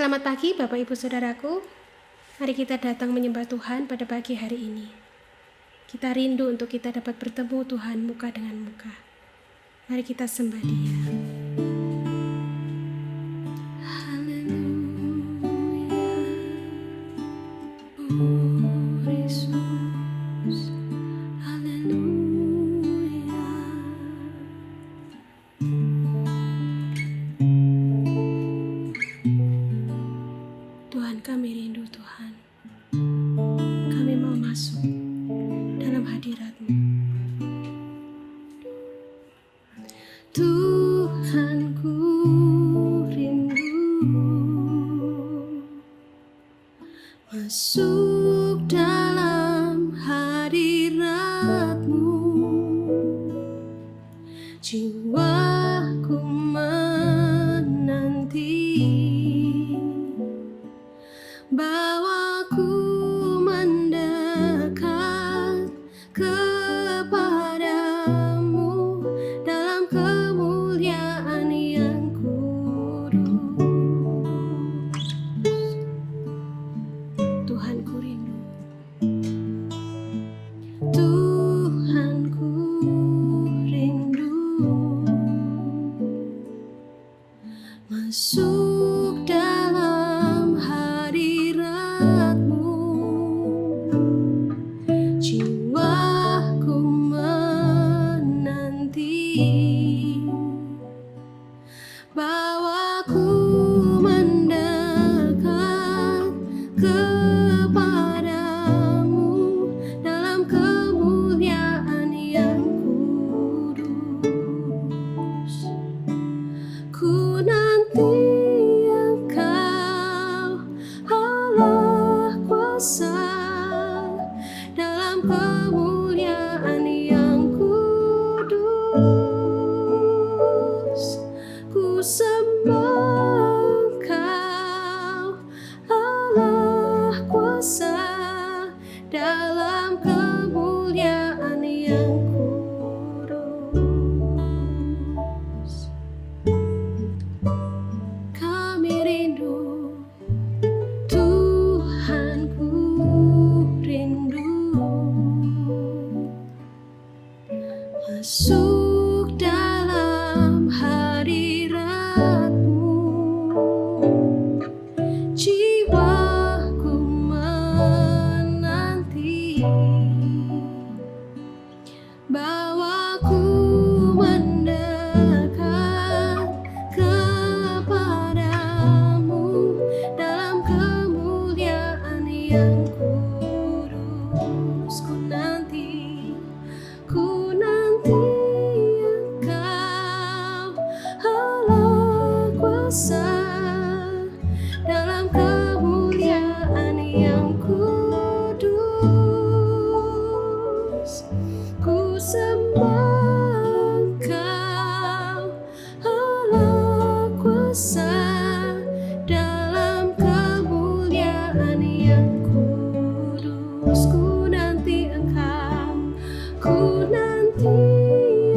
Selamat pagi Bapak Ibu Saudaraku. Mari kita datang menyembah Tuhan pada pagi hari ini. Kita rindu untuk kita dapat bertemu Tuhan muka dengan muka. Mari kita sembah Dia. Tuhan, kami rindu Tuhan. Kami mau masuk dalam hadirat-Mu. Tuhan, ku rindu masuk dalam hadirat-Mu. Jiwaku menanti, bawaku mendekat kepadamu dalam kemuliaan yang kudus. Tuhan, ku rindu. Tuhan, ku rindu masuk dalam hadirat-Mu. Jiwaku menanti, bawaku mendekat kepadamu dalam kemuliaan yang kudus. Ku nanti Engkau, Allah kuasa, dalam kemuliaan yang kudus. Ku sembah Engkau, Allah kuasa, dalam kemuliaan yang kudus. Kami rindu, Tuhan, ku rindu masuk dalam hadirat-Mu. Jiwaku menanti, bawaku mendekat kepadamu dalam kemuliaan yang kudus. Ku nanti Engkau, Allah kuasa, dalam kemuliaan yang kudus. Ku sembah Engkau, Allah kuasa, dalam kemuliaan yang kudus. Ku nanti Engkau, ku nanti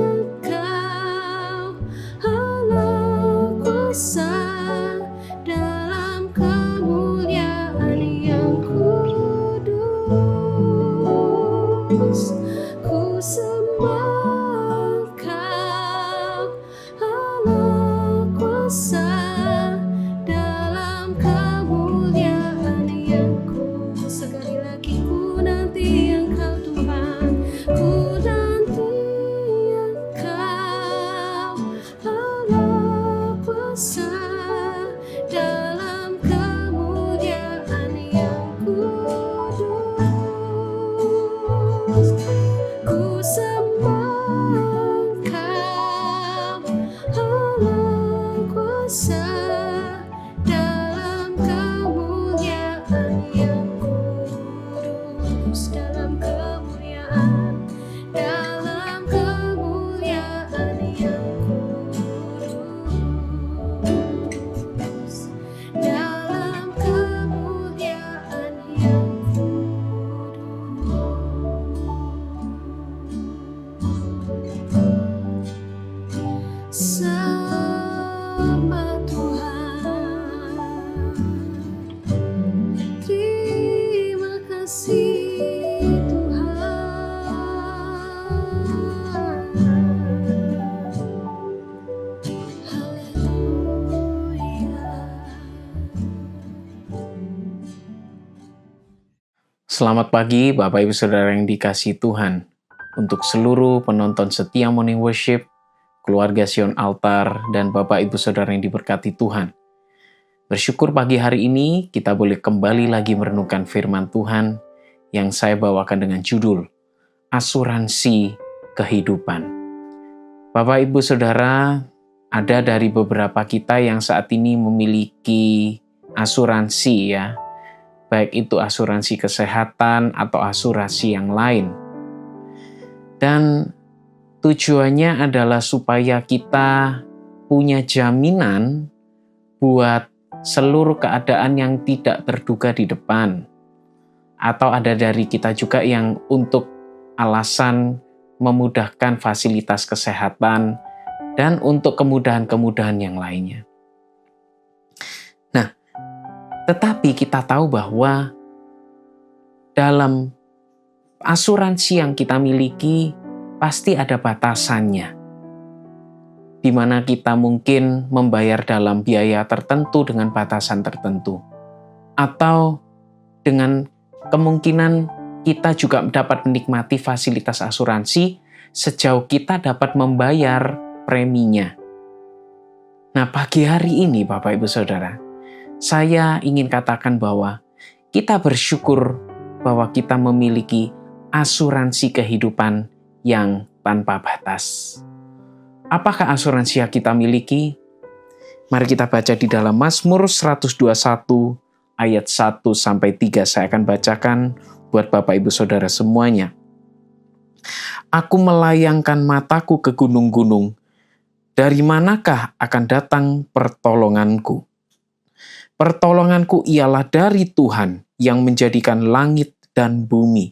Engkau, Allah kuasa, dalam kemuliaan yang kudus. Ku sembah Engkau, Allah kuasa, dalam kemuliaan yang kudus. Sekali lagi, ku nanti Engkau Tuhan, ku nanti Selamat pagi Bapak Ibu Saudara yang dikasihi Tuhan. Untuk seluruh penonton setia Morning Worship, keluarga Sion Altar, dan Bapak Ibu Saudara yang diberkati Tuhan. Bersyukur pagi hari ini kita boleh kembali lagi merenungkan firman Tuhan yang saya bawakan dengan judul Asuransi Kehidupan. Bapak Ibu Saudara, ada dari beberapa kita yang saat ini memiliki asuransi ya, baik itu asuransi kesehatan atau asuransi yang lain. Dan tujuannya adalah supaya kita punya jaminan buat seluruh keadaan yang tidak terduga di depan. Atau ada dari kita juga yang untuk alasan memudahkan fasilitas kesehatan dan untuk kemudahan-kemudahan yang lainnya. Tetapi kita tahu bahwa dalam asuransi yang kita miliki pasti ada batasannya. Di mana kita mungkin membayar dalam biaya tertentu dengan batasan tertentu. Atau dengan kemungkinan kita juga dapat menikmati fasilitas asuransi sejauh kita dapat membayar preminya. Nah, pagi hari ini Bapak Ibu Saudara, saya ingin katakan bahwa kita bersyukur bahwa kita memiliki asuransi kehidupan yang tanpa batas. Apakah asuransi yang kita miliki? Mari kita baca di dalam Mazmur 121 ayat 1-3. Saya akan bacakan buat Bapak Ibu Saudara semuanya. Aku melayangkan mataku ke gunung-gunung. Dari manakah akan datang pertolonganku? Pertolonganku ialah dari Tuhan yang menjadikan langit dan bumi.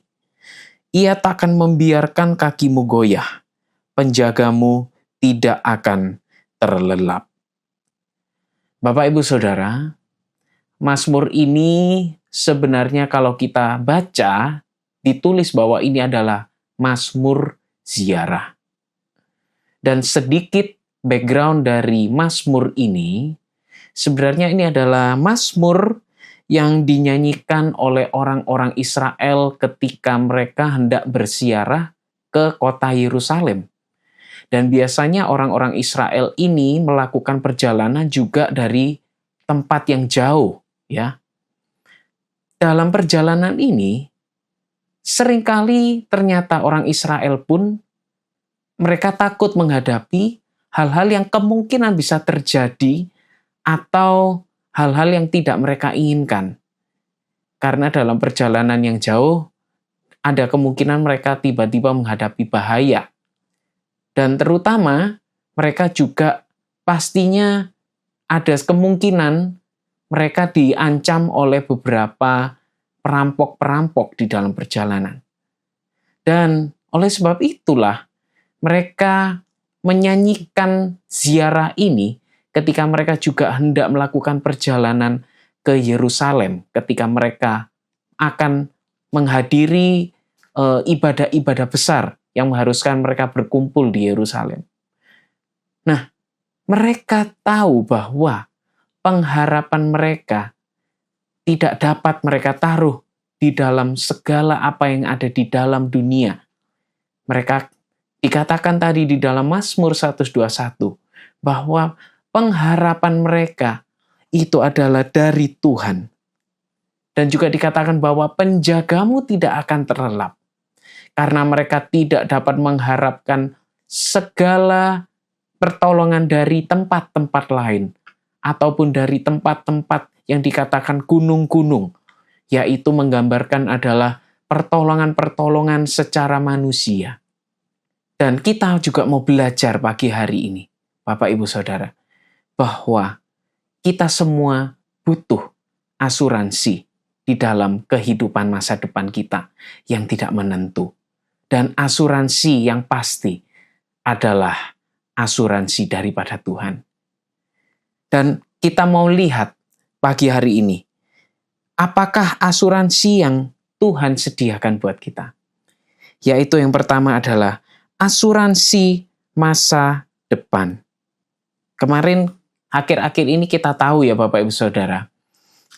Ia takkan membiarkan kakimu goyah. Penjagamu tidak akan terlelap. Bapak Ibu Saudara, Mazmur ini sebenarnya kalau kita baca, ditulis bahwa ini adalah Mazmur ziarah. Dan sedikit background dari Mazmur ini, sebenarnya ini adalah mazmur yang dinyanyikan oleh orang-orang Israel ketika mereka hendak berziarah ke kota Yerusalem. Dan biasanya orang-orang Israel ini melakukan perjalanan juga dari tempat yang jauh, ya. Dalam perjalanan ini, seringkali ternyata orang Israel pun mereka takut menghadapi hal-hal yang kemungkinan bisa terjadi atau hal-hal yang tidak mereka inginkan. Karena dalam perjalanan yang jauh, ada kemungkinan mereka tiba-tiba menghadapi bahaya. Dan terutama, mereka juga pastinya ada kemungkinan mereka diancam oleh beberapa perampok-perampok di dalam perjalanan. Dan oleh sebab itulah, mereka menyanyikan ziarah ini ketika mereka juga hendak melakukan perjalanan ke Yerusalem, ketika mereka akan menghadiri ibadah-ibadah besar yang mengharuskan mereka berkumpul di Yerusalem. Nah, mereka tahu bahwa pengharapan mereka tidak dapat mereka taruh di dalam segala apa yang ada di dalam dunia. Mereka dikatakan tadi di dalam Mazmur 121 bahwa pengharapan mereka itu adalah dari Tuhan. Dan juga dikatakan bahwa penjagamu tidak akan terlelap. Karena mereka tidak dapat mengharapkan segala pertolongan dari tempat-tempat lain. Ataupun dari tempat-tempat yang dikatakan gunung-gunung. Yaitu menggambarkan adalah pertolongan-pertolongan secara manusia. Dan kita juga mau belajar pagi hari ini, Bapak Ibu Saudara, bahwa kita semua butuh asuransi di dalam kehidupan masa depan kita yang tidak menentu. Dan asuransi yang pasti adalah asuransi daripada Tuhan. Dan kita mau lihat pagi hari ini, apakah asuransi yang Tuhan sediakan buat kita? Yaitu yang pertama adalah asuransi masa depan. Kemarin akhir-akhir ini kita tahu ya Bapak Ibu Saudara,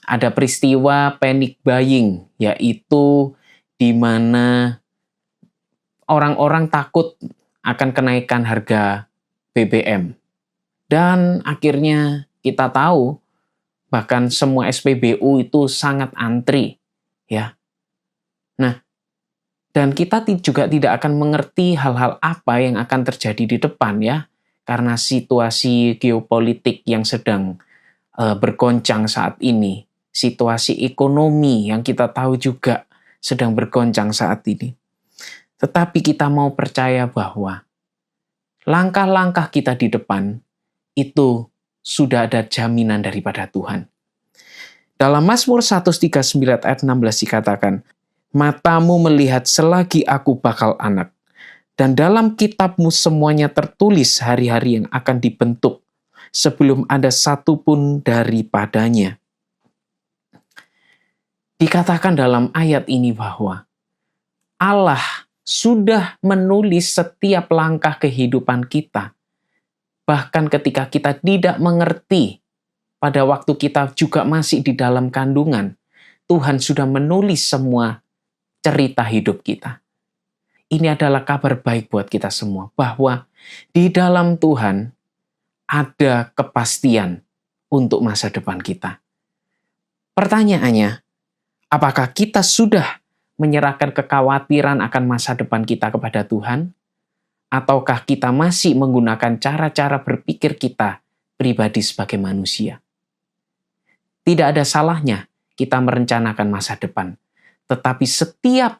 ada peristiwa panic buying, yaitu di mana orang-orang takut akan kenaikan harga BBM. Dan akhirnya kita tahu bahkan semua SPBU itu sangat antri, ya. Nah, dan kita juga tidak akan mengerti hal-hal apa yang akan terjadi di depan, ya, karena situasi geopolitik yang sedang bergoncang saat ini, situasi ekonomi yang kita tahu juga sedang bergoncang saat ini. Tetapi kita mau percaya bahwa langkah-langkah kita di depan itu sudah ada jaminan daripada Tuhan. Dalam Mazmur 139 ayat 16 dikatakan, "Matamu melihat selagi aku bakal anak, dan dalam kitabmu semuanya tertulis hari-hari yang akan dibentuk, sebelum ada satu pun daripadanya." Dikatakan dalam ayat ini bahwa Allah sudah menulis setiap langkah kehidupan kita. Bahkan ketika kita tidak mengerti, pada waktu kita juga masih di dalam kandungan, Tuhan sudah menulis semua cerita hidup kita. Ini adalah kabar baik buat kita semua, bahwa di dalam Tuhan ada kepastian untuk masa depan kita. Pertanyaannya, apakah kita sudah menyerahkan kekhawatiran akan masa depan kita kepada Tuhan? Ataukah kita masih menggunakan cara-cara berpikir kita pribadi sebagai manusia? Tidak ada salahnya kita merencanakan masa depan, tetapi setiap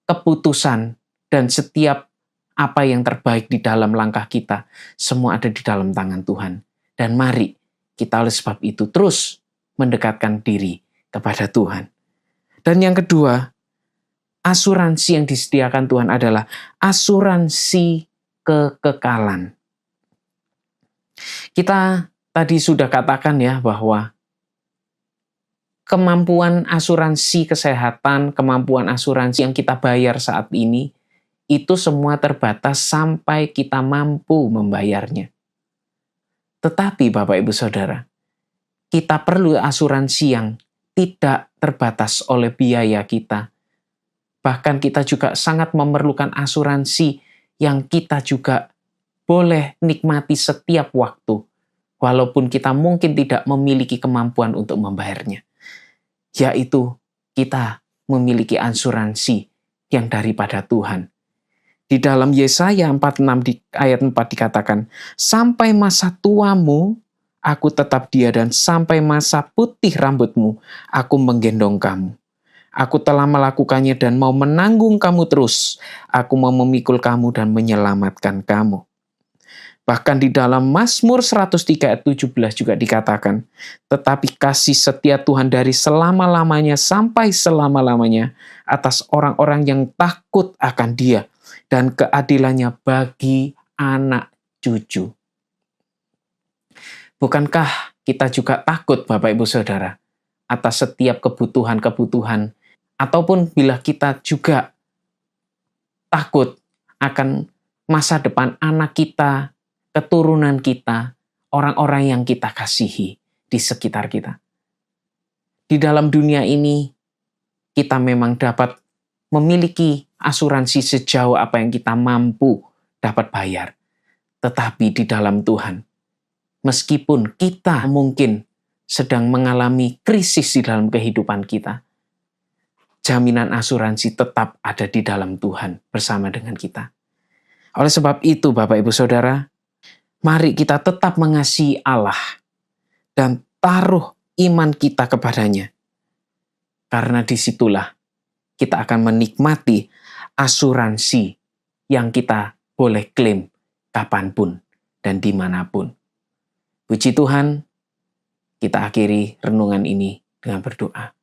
keputusan dan setiap apa yang terbaik di dalam langkah kita, semua ada di dalam tangan Tuhan. Dan mari kita oleh sebab itu terus mendekatkan diri kepada Tuhan. Dan yang kedua, asuransi yang disediakan Tuhan adalah asuransi kekekalan. Kita tadi sudah katakan ya bahwa kemampuan asuransi kesehatan, kemampuan asuransi yang kita bayar saat ini, itu semua terbatas sampai kita mampu membayarnya. Tetapi Bapak Ibu Saudara, kita perlu asuransi yang tidak terbatas oleh biaya kita. Bahkan kita juga sangat memerlukan asuransi yang kita juga boleh nikmati setiap waktu, walaupun kita mungkin tidak memiliki kemampuan untuk membayarnya. Yaitu kita memiliki asuransi yang daripada Tuhan. Di dalam Yesaya 46 di ayat 4 dikatakan, "Sampai masa tuamu, aku tetap dia, dan sampai masa putih rambutmu, aku menggendong kamu. Aku telah melakukannya dan mau menanggung kamu terus. Aku mau memikul kamu dan menyelamatkan kamu." Bahkan di dalam Mazmur 103 ayat 17 juga dikatakan, "Tetapi kasih setia Tuhan dari selama-lamanya sampai selama-lamanya atas orang-orang yang takut akan Dia, dan keadilannya bagi anak cucu." Bukankah kita juga takut, Bapak Ibu Saudara, atas setiap kebutuhan-kebutuhan, ataupun bila kita juga takut akan masa depan anak kita, keturunan kita, orang-orang yang kita kasihi di sekitar kita. Di dalam dunia ini, kita memang dapat memiliki asuransi sejauh apa yang kita mampu dapat bayar. Tetapi di dalam Tuhan, meskipun kita mungkin sedang mengalami krisis di dalam kehidupan kita, jaminan asuransi tetap ada di dalam Tuhan bersama dengan kita. Oleh sebab itu, Bapak Ibu Saudara, mari kita tetap mengasihi Allah dan taruh iman kita kepadanya. Karena disitulah kita akan menikmati asuransi yang kita boleh klaim kapanpun dan dimanapun. Puji Tuhan, kita akhiri renungan ini dengan berdoa.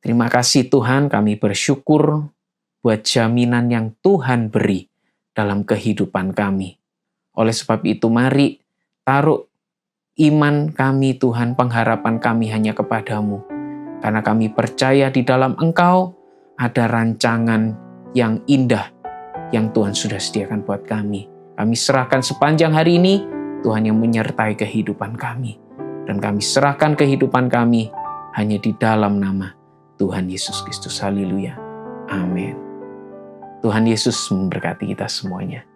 Terima kasih Tuhan, kami bersyukur buat jaminan yang Tuhan beri dalam kehidupan kami. Oleh sebab itu, mari taruh iman kami Tuhan, pengharapan kami hanya kepadamu. Karena kami percaya di dalam Engkau ada rancangan yang indah yang Tuhan sudah sediakan buat kami. Kami serahkan sepanjang hari ini, Tuhan yang menyertai kehidupan kami. Dan kami serahkan kehidupan kami hanya di dalam nama Tuhan Yesus Kristus. Haleluya. Amin. Tuhan Yesus memberkati kita semuanya.